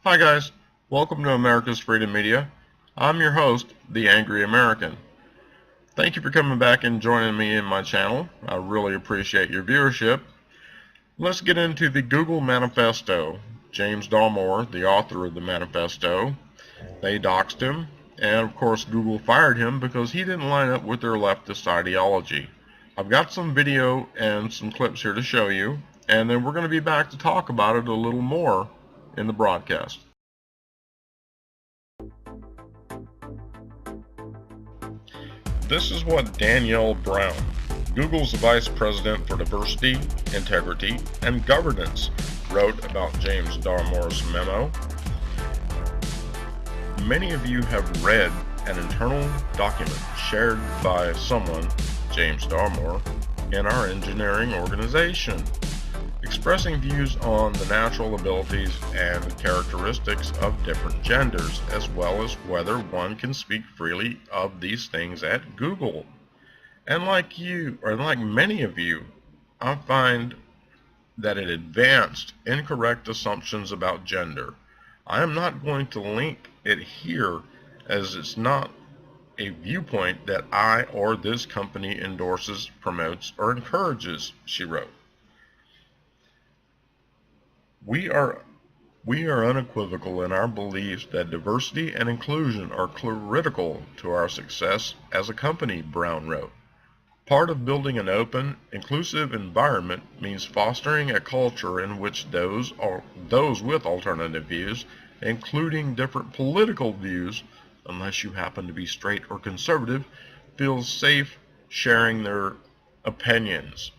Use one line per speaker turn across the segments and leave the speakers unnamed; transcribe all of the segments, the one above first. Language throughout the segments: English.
Hi guys, welcome to America's Freedom Media. I'm your host, The Angry American. Thank you for coming back and joining me in my channel. I really appreciate your viewership. Let's get into the Google Manifesto. James Damore, the author of the Manifesto, they doxed him, and of course Google fired him because he didn't line up with their leftist ideology. I've got some video and some clips here to show you, and then we're going to be back to talk about it a little more in the broadcast. This is what Danielle Brown, Google's Vice President for Diversity, Integrity, and Governance, wrote about James Damore's memo. Many of you have read an internal document shared by someone, James Damore, in our engineering organization, expressing views on the natural abilities and characteristics of different genders, as well as whether one can speak freely of these things at Google. And like you, or like many of you, I find that it advanced incorrect assumptions about gender. I am not going to link it here, as it's not a viewpoint that I or this company endorses, promotes, or encourages, she wrote. We are unequivocal in our beliefs that diversity and inclusion are critical to our success as a company, Brown wrote. Part of building an open, inclusive environment means fostering a culture in which those with alternative views, including different political views, unless you happen to be straight or conservative, feel safe sharing their opinions.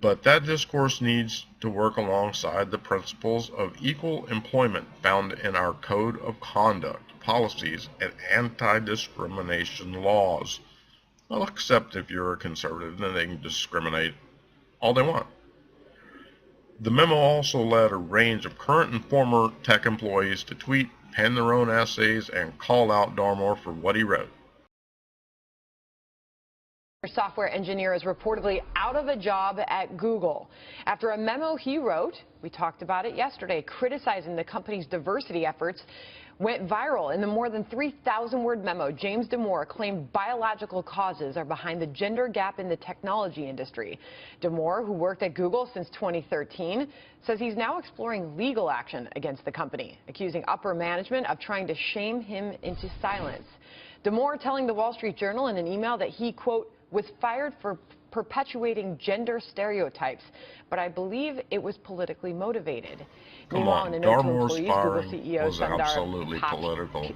But that discourse needs to work alongside the principles of equal employment found in our Code of Conduct, policies, and anti-discrimination laws. Well, except if you're a conservative, then they can discriminate all they want. The memo also led a range of current and former tech employees to tweet, pen their own essays, and call out Damore for what he wrote.
Software engineer is reportedly out of a job at Google after a memo he wrote, we talked about it yesterday, criticizing the company's diversity efforts, went viral. In the more than 3,000-word memo, James Damore claimed biological causes are behind the gender gap in the technology industry. Damore, who worked at Google since 2013, says he's now exploring legal action against the company, accusing upper management of trying to shame him into silence. Damore telling the Wall Street Journal in an email that he, quote, was fired for perpetuating gender stereotypes, but I believe it was politically motivated.
Come on, Damore's firing was absolutely political.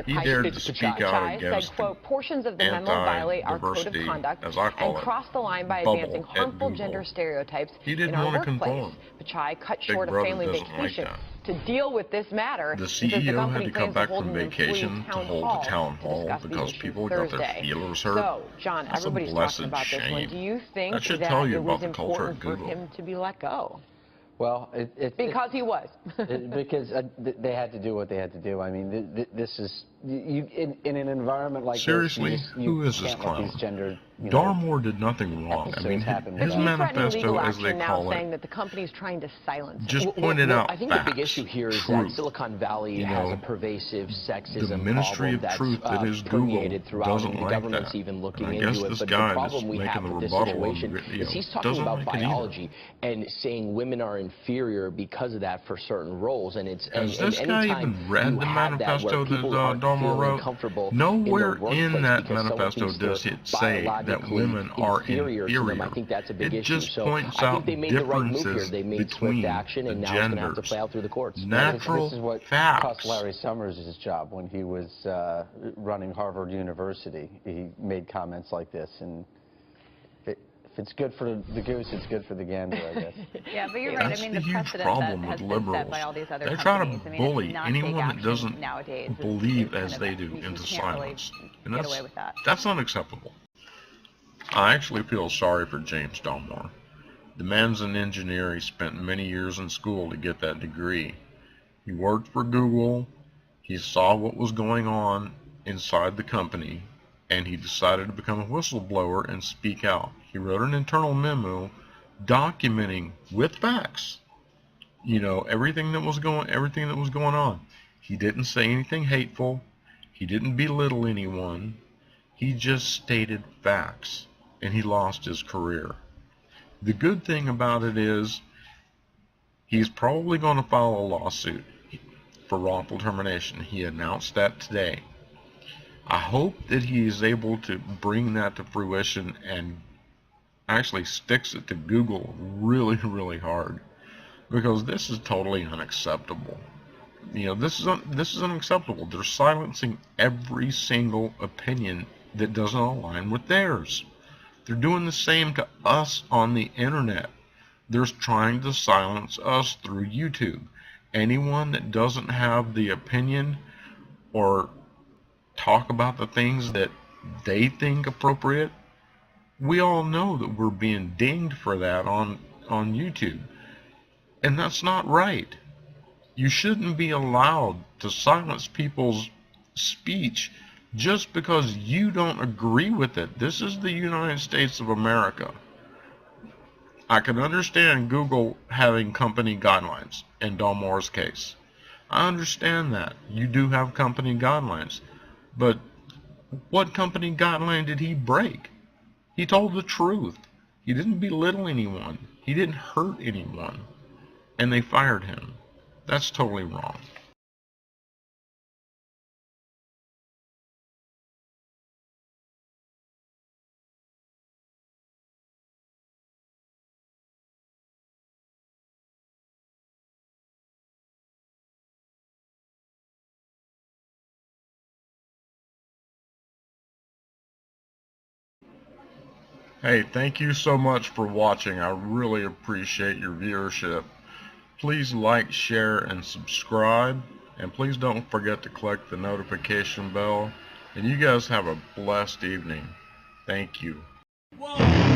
He dared to speak out against
quote, portions of the memo violate our code of conduct and cross the line by advancing harmful gender stereotypes in our workplace. Pachai cut short a family vacation to deal with this matter.
The CEO had to come back from vacation to hold a town hall because people got their feelers hurt.
So, John, everybody's talking about this one. Do you think that it was important for him to be let go?
Well,
because he was.
because they had to do what they had to do. I mean, this is in an environment like
seriously,
this.
Who is this clown? Damore did nothing wrong. I mean, his manifesto, as they call it,
saying that the company's trying to silence him.
just pointed out
I think
facts,
the big issue here is
truth.
that Silicon Valley has a pervasive sexism
the Ministry of
problem
Truth
that's
that is Google
permeated throughout,
doesn't
and the
like
government's
that.
even looking
And I
into
guess
it.
this
But
guy
the problem
that's
we
making
have
the
with this
rebuttal
situation is he's talking
doesn't
about
like it either.
biology and saying women are inferior because of that for certain roles. And it's
Has this guy even read the manifesto that Damore wrote? Nowhere in that manifesto does it say that women are inferior.
I think that's a big
it
issue.
just
So
points
I
out
think they made the right move here.
differences
They made
between
swift action, and
the
now it's going to have to
genders.
play out through the courts.
Natural
This is what
facts.
cost Larry Summers his job when he was running Harvard University. He made comments like this, and if it's good for the goose, it's good for the gander, I guess.
Yeah, but you're right.
That's
I mean,
the
the
huge
precedent
problem
that has
with
been
liberals.
set by all these other
They
companies.
try to
I mean,
bully
it's not
anyone
take
that
action
doesn't
nowadays.
believe
It's
as
kind
they
of
do
you
into
can't really
silence. And
get away with that.
That's unacceptable. I actually feel sorry for James Damore. The man's an engineer. He spent many years in school to get that degree. He worked for Google. He saw what was going on inside the company, and he decided to become a whistleblower and speak out. He wrote an internal memo documenting with facts you know, everything that was going on. He didn't say anything hateful. He didn't belittle anyone. He just stated facts, and he lost his career. The good thing about it is he's probably going to file a lawsuit for wrongful termination. He announced that today. I hope that he is able to bring that to fruition and actually sticks it to Google really, really hard, because this is totally unacceptable. You know, this is unacceptable. They're silencing every single opinion that doesn't align with theirs. They're doing the same to us on the internet. They're trying to silence us through YouTube. Anyone that doesn't have the opinion or talk about the things that they think appropriate, we all know that we're being dinged for that on YouTube. And that's not right. You shouldn't be allowed to silence people's speech just because you don't agree with it. This is the United States of America. I can understand Google having company guidelines in Damore's case. I understand that. You do have company guidelines. But what company guideline did he break? He told the truth. He didn't belittle anyone. He didn't hurt anyone. And they fired him. That's totally wrong. Hey, thank you so much for watching. I really appreciate your viewership. Please like, share, and subscribe. And please don't forget to click the notification bell. And you guys have a blessed evening. Thank you.
Whoa.